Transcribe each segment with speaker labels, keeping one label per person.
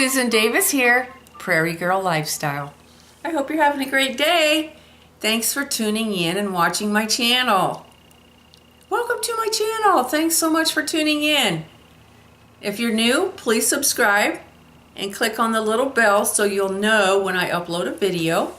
Speaker 1: Susan Davis here, Prairie Girl Lifestyle. I hope you're having a great day. Thanks for tuning in and watching my channel. Welcome to my channel. Thanks so much for tuning in. If you're new, please subscribe and click on the little bell so you'll know when I upload a video.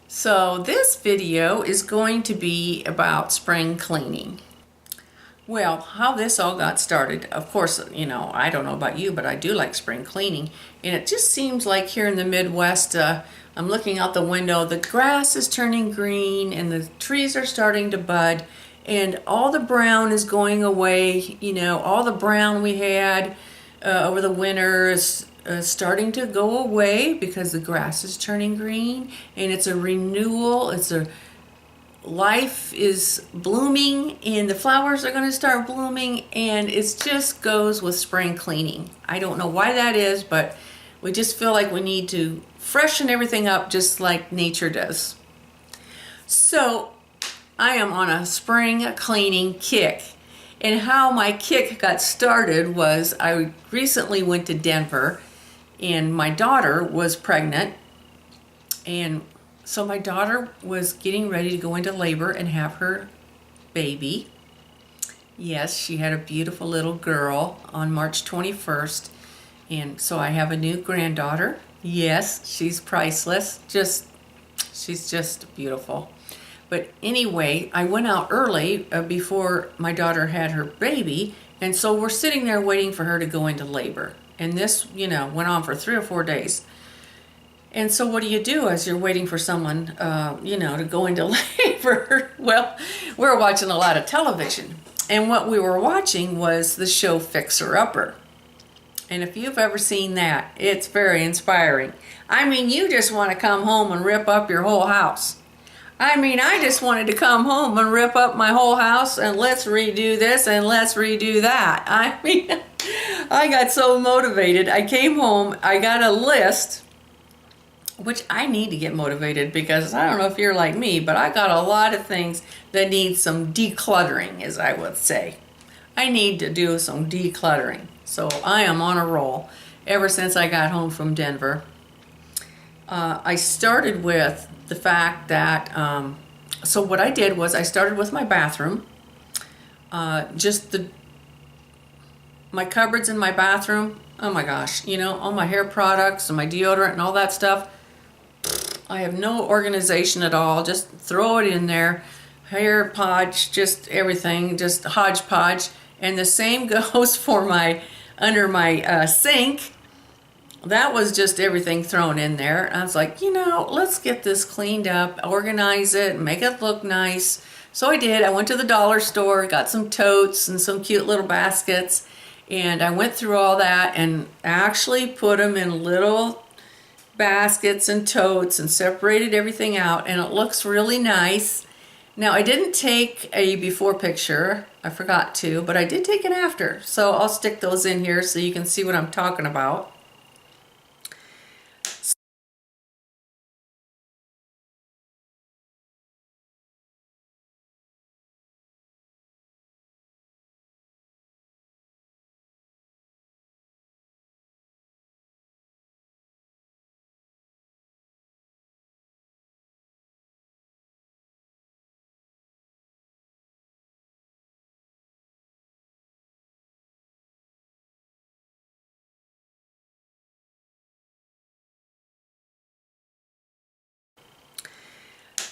Speaker 1: So this video is going to be about spring cleaning. Well, how this all got started, of course, you know, I don't know about you, but I do like spring cleaning. And it just seems like here in the Midwest, I'm looking out the window, the grass is turning green and the trees are starting to bud and all the brown is going away. You know, all the brown we had over the winter is starting to go away because the grass is turning green and it's a renewal. Life is blooming and the flowers are going to start blooming, and it just goes with spring cleaning. I don't know why that is, but we just feel like we need to freshen everything up just like nature does. So I am on a spring cleaning kick, and how my kick got started was I recently went to Denver and my daughter was pregnant, and so my daughter was getting ready to go into labor and have her baby. Yes, she had a beautiful little girl on March 21st. And so I have a new granddaughter. Yes, she's priceless. She's just beautiful. But anyway, I went out early before my daughter had her baby. And so we're sitting there waiting for her to go into labor. And this, you know, went on for 3 or 4 days. And so what do you do as you're waiting for someone, to go into labor? Well, we're watching a lot of television. And what we were watching was the show Fixer Upper. And if you've ever seen that, it's very inspiring. I mean, you just want to come home and rip up your whole house. I mean, I just wanted to come home and rip up my whole house and let's redo this and let's redo that. I mean, I got so motivated. I came home, I got a list, which I need to get motivated because I don't know if you're like me, but I got a lot of things that need some decluttering, as I would say. I need to do some decluttering. So I am on a roll ever since I got home from Denver. I started with the fact that, so what I did was I started with my bathroom. My cupboards in my bathroom, oh my gosh, you know, all my hair products and my deodorant and all that stuff. I have no organization at all. Just throw it in there. Hair podge, just everything, just hodgepodge. And the same goes for under my sink. That was just everything thrown in there. I was like, let's get this cleaned up, organize it, make it look nice. So I did. I went to the dollar store, got some totes and some cute little baskets. And I went through all that and actually put them in little baskets and totes and separated everything out, and it looks really nice. Now, I didn't take a before picture. I forgot to, but I did take an after. So I'll stick those in here so you can see what I'm talking about.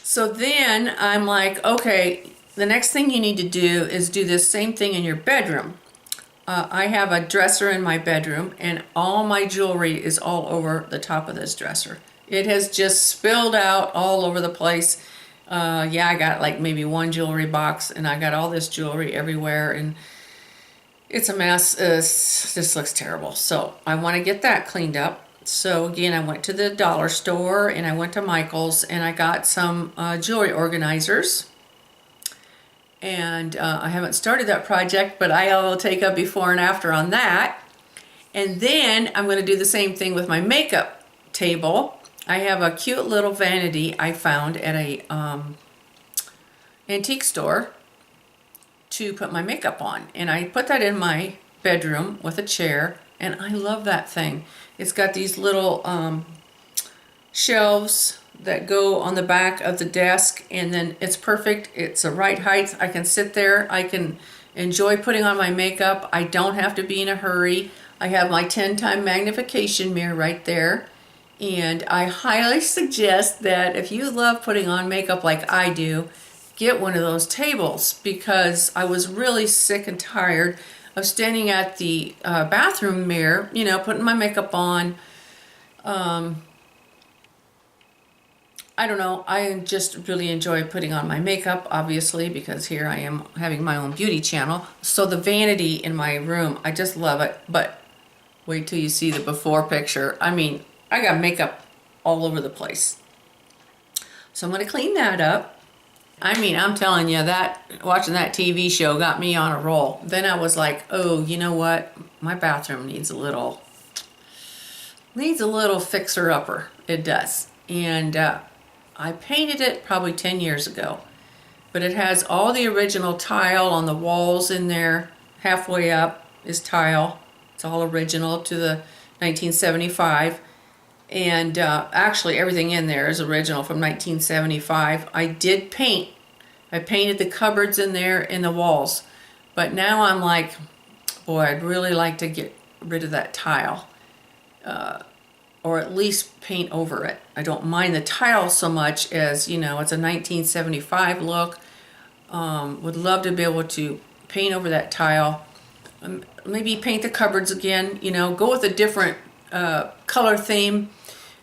Speaker 1: So then I'm like, okay, the next thing you need to do is do this same thing in your bedroom. I have a dresser in my bedroom and all my jewelry is all over the top of this dresser. It has just spilled out all over the place. I got like maybe one jewelry box and I got all this jewelry everywhere and it's a mess. This looks terrible. So I want to get that cleaned up. So again, I went to the dollar store and I went to Michael's and I got some jewelry organizers. And I haven't started that project, but I will take a before and after on that. And then I'm going to do the same thing with my makeup table. I have a cute little vanity I found at a antique store to put my makeup on. And I put that in my bedroom with a chair and I love that thing. It's got these little shelves that go on the back of the desk, and then it's perfect. It's the right height. I can sit there. I can enjoy putting on my makeup. I don't have to be in a hurry. I have my 10-time magnification mirror right there. And I highly suggest that if you love putting on makeup like I do, get one of those tables, because I was really sick and tired of standing at the bathroom mirror, you know, putting my makeup on. I don't know, I just really enjoy putting on my makeup, obviously, because here I am having my own beauty channel. So the vanity in my room, I just love it. But wait till you see the before picture. I mean, I got makeup all over the place. So I'm going to clean that up. I mean, I'm telling you, that watching that TV show got me on a roll. Then I was like, oh, you know what? My bathroom needs a little fixer-upper. It does. And I painted it probably 10 years ago. But it has all the original tile on the walls in there. Halfway up is tile. It's all original to the 1975. And actually everything in there is original from 1975. I did paint. I painted the cupboards in there in the walls. But now I'm like, boy, I'd really like to get rid of that tile. Or at least paint over it. I don't mind the tile so much as, you know, it's a 1975 look. Would love to be able to paint over that tile. Maybe paint the cupboards again, you know, go with a different color theme.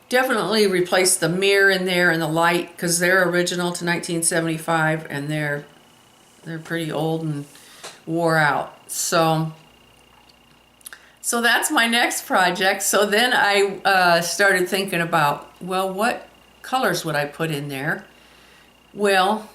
Speaker 1: Definitely replace the mirror in there and the light, because they're original to 1975 and they're pretty old and wore out. So that's my next project. So then I started thinking about, well, what colors would I put in there? Well,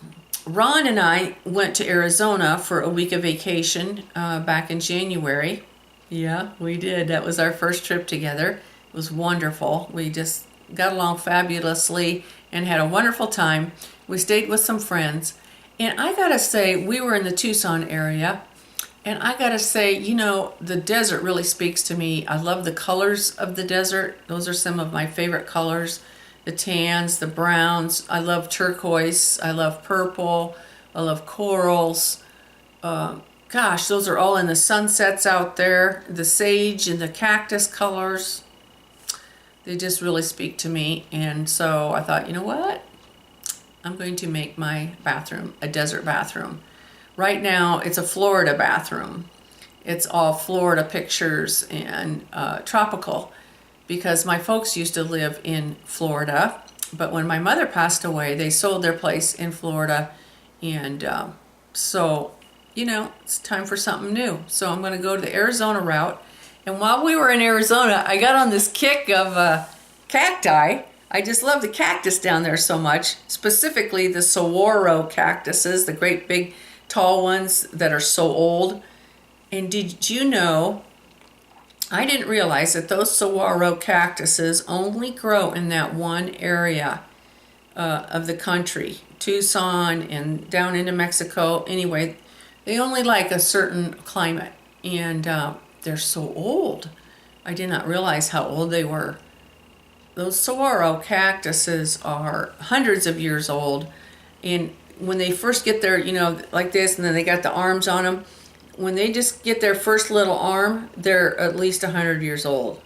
Speaker 1: Ron and I went to Arizona for a week of vacation back in January. Yeah, we did. That was our first trip together. It was wonderful. We just got along fabulously and had a wonderful time. We stayed with some friends. And I gotta say, we were in the Tucson area. And I gotta say, you know, the desert really speaks to me. I love the colors of the desert. Those are some of my favorite colors. The tans, the browns. I love turquoise. I love purple. I love corals. Gosh, those are all in the sunsets out there. The sage and the cactus colors. They just really speak to me. And so I thought, you know what? I'm going to make my bathroom a desert bathroom. Right now, it's a Florida bathroom. It's all Florida pictures and tropical, because my folks used to live in Florida. But when my mother passed away, they sold their place in Florida. And so, you know, it's time for something new. So I'm going to go to the Arizona route. And while we were in Arizona, I got on this kick of cacti. I just love the cactus down there so much, specifically the saguaro cactuses, the great big tall ones that are so old. And did you know, I didn't realize that those saguaro cactuses only grow in that one area of the country, Tucson and down into Mexico. Anyway, they only like a certain climate, and they're so old. I did not realize how old they were. Those saguaro cactuses are hundreds of years old, and when they first get their, you know, like this, and then they got the arms on them, when they just get their first little arm, they're at least 100 years old.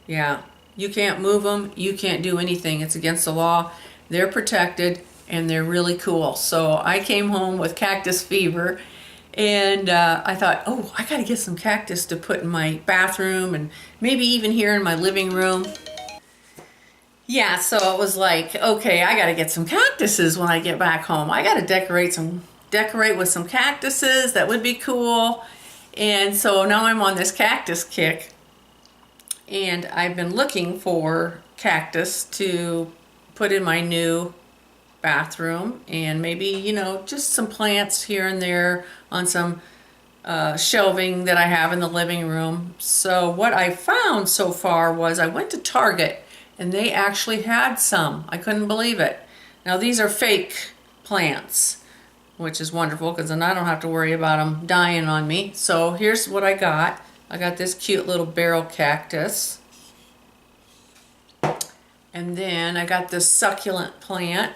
Speaker 1: Yeah, you can't move them, you can't do anything. It's against the law. They're protected, and they're really cool. So I came home with cactus fever, and I thought, oh, I gotta get some cactus to put in my bathroom, and maybe even here in my living room. Yeah, so it was like, okay, I gotta get some cactuses when I get back home. I gotta decorate with some cactuses. That would be cool. And so now I'm on this cactus kick, and I've been looking for cactus to put in my new bathroom, and maybe, you know, just some plants here and there on some shelving that I have in the living room. So what I found so far was I went to Target, and they actually had some. I couldn't believe it. Now these are fake plants, which is wonderful, because then I don't have to worry about them dying on me. So here's what I got. I got this cute little barrel cactus. And then I got this succulent plant.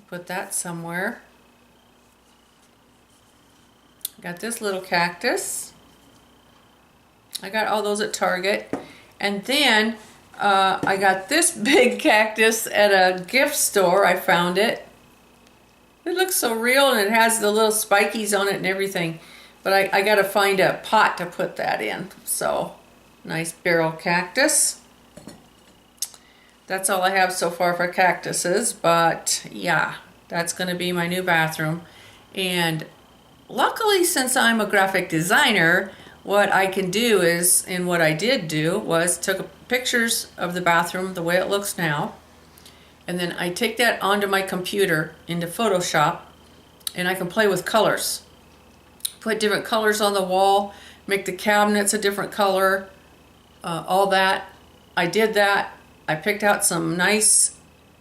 Speaker 1: Put that somewhere. Got this little cactus. I got all those at Target. And then I got this big cactus at a gift store. I found it. It looks so real, and it has the little spikies on it and everything. But I got to find a pot to put that in. So, nice barrel cactus. That's all I have so far for cactuses. But yeah, that's going to be my new bathroom. And luckily, since I'm a graphic designer, what I can do is, and what I did do was took pictures of the bathroom the way it looks now, and then I take that onto my computer into Photoshop, and I can play with colors. Put different colors on the wall, make the cabinets a different color, all that. I did that. I picked out some nice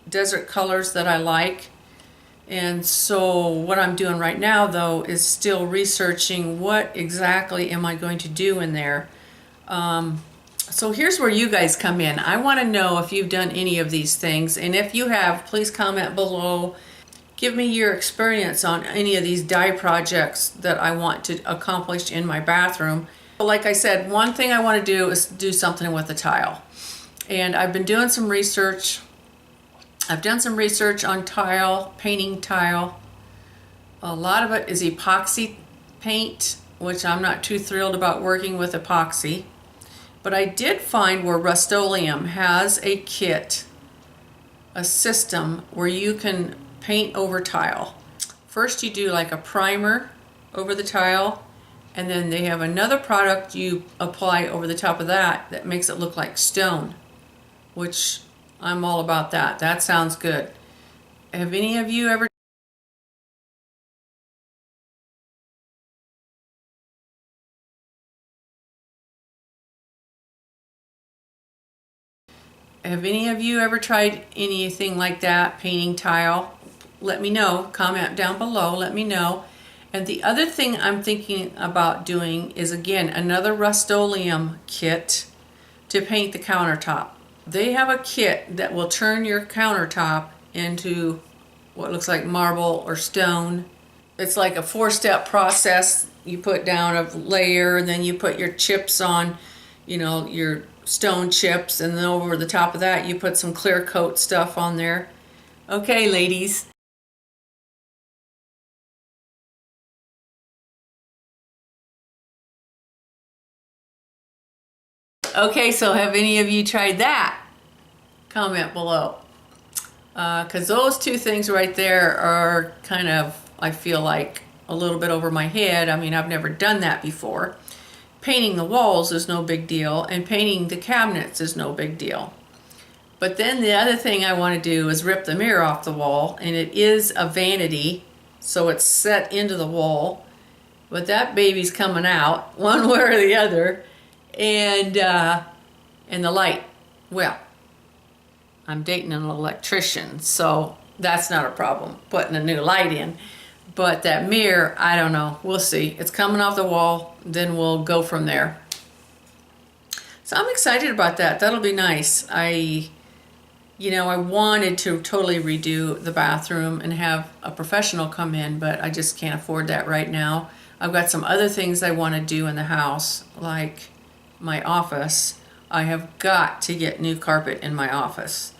Speaker 1: desert colors that I like. And so what I'm doing right now, though, is still researching what exactly am I going to do in there. So here's where you guys come in. I want to know if you've done any of these things, and if you have, please comment below. Give me your experience on any of these dye projects that I want to accomplish in my bathroom. Like I said, one thing I want to do is do something with the tile. And I've been doing some research. I've done some research on tile, painting tile. A lot of it is epoxy paint, which I'm not too thrilled about working with epoxy. But I did find where Rust-Oleum has a kit, a system where you can paint over tile. First you do like a primer over the tile, and then they have another product you apply over the top of that that makes it look like stone, which I'm all about that. That sounds good. Have any of you ever tried anything like that, painting tile? Let me know. Comment down below. Let me know. And the other thing I'm thinking about doing is, again, another Rust-Oleum kit to paint the countertop. They have a kit that will turn your countertop into what looks like marble or stone. It's like a 4-step process. You put down a layer, and then you put your chips on, you know, your stone chips, and then over the top of that you put some clear coat stuff on there. Okay, ladies. Okay, so have any of you tried that? Comment below. Because those two things right there are kind of, I feel like, a little bit over my head. I mean, I've never done that before. Painting the walls is no big deal, and painting the cabinets is no big deal. But then the other thing I want to do is rip the mirror off the wall, and it is a vanity, so it's set into the wall. But that baby's coming out, one way or the other. And the light, well, I'm dating an electrician, so that's not a problem, putting a new light in. But that mirror, I don't know. We'll see. It's coming off the wall, then we'll go from there. So I'm excited about that. That'll be nice. I wanted to totally redo the bathroom and have a professional come in, but I just can't afford that right now. I've got some other things I want to do in the house, like my office. I have got to get new carpet in my office.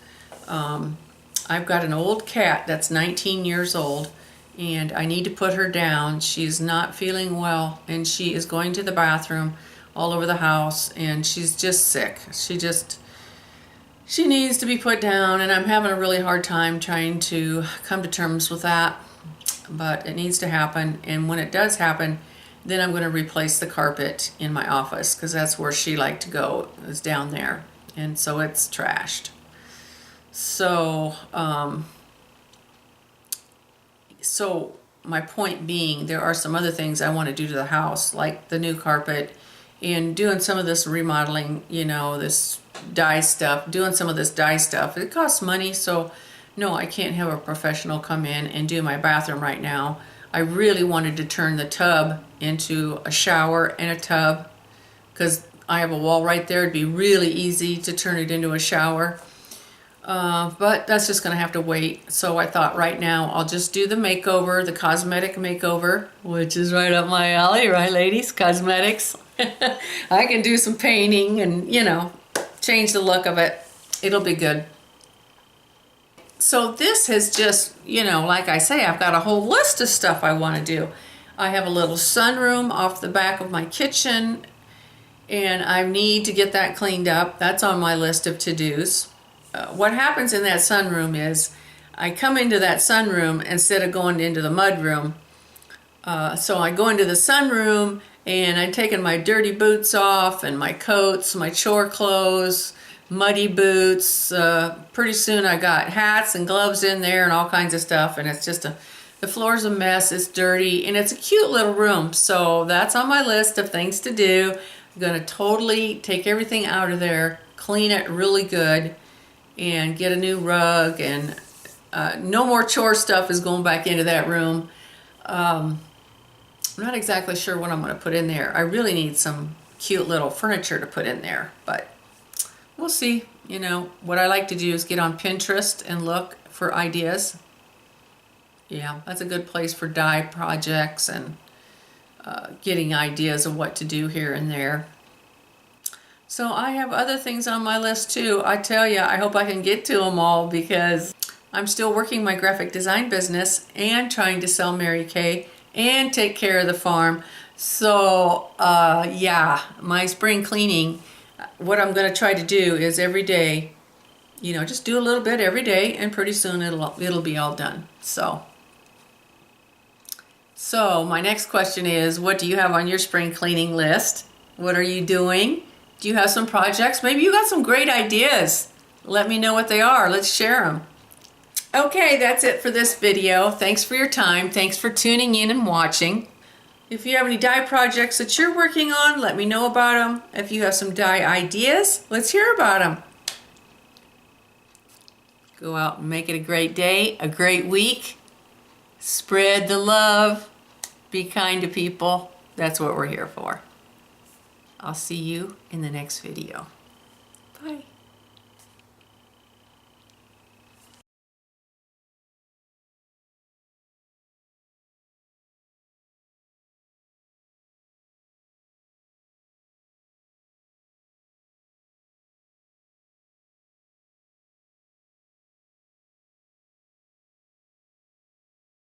Speaker 1: I've got an old cat that's 19 years old, and I need to put her down. She's not feeling well, and she is going to the bathroom all over the house, and she's just sick. She needs to be put down, and I'm having a really hard time trying to come to terms with that, but it needs to happen. And when it does happen, then I'm going to replace the carpet in my office, because that's where she liked to go, is down there, and so it's trashed. So so my point being, there are some other things I want to do to the house, like the new carpet, and doing some of this remodeling, this dye stuff, doing some of this dye stuff. It costs money, so no, I can't have a professional come in and do my bathroom right now. I really wanted to turn the tub into a shower and a tub because I have a wall right there. It'd be really easy to turn it into a shower. But that's just going to have to wait. So I thought right now I'll just do the makeover, the cosmetic makeover, which is right up my alley, right ladies? Cosmetics. I can do some painting and, you know, change the look of it. It'll be good. So this has just, you know, like I say, I've got a whole list of stuff I want to do. I have a little sunroom off the back of my kitchen, and I need to get that cleaned up. That's on my list of to-dos. What happens in that sunroom is I come into that sunroom instead of going into the mudroom. So I go into the sunroom and I'm taking my dirty boots off and my coats, my chore clothes, muddy boots. Pretty soon I got hats and gloves in there and all kinds of stuff, and it's just the floor's a mess, it's dirty, and it's a cute little room. So that's on my list of things to do. I'm gonna totally take everything out of there, clean it really good, and get a new rug, and no more chore stuff is going back into that room. I'm not exactly sure what I'm going to put in there. I really need some cute little furniture to put in there, but we'll see. You know, what I like to do is get on Pinterest and look for ideas. Yeah, that's a good place for dye projects and getting ideas of what to do here and there. So I have other things on my list too. I tell you, I hope I can get to them all because I'm still working my graphic design business and trying to sell Mary Kay and take care of the farm. So yeah, my spring cleaning, what I'm going to try to do is every day, you know, just do a little bit every day, and pretty soon it'll be all done. So my next question is, what do you have on your spring cleaning list? What are you doing? Do you have some projects? Maybe you got some great ideas. Let me know what they are. Let's share them. Okay, that's it for this video. Thanks for your time. Thanks for tuning in and watching. If you have any dye projects that you're working on, let me know about them. If you have some dye ideas, let's hear about them. Go out and make it a great day, a great week. Spread the love. Be kind to people. That's what we're here for. I'll see you in the next video. Bye.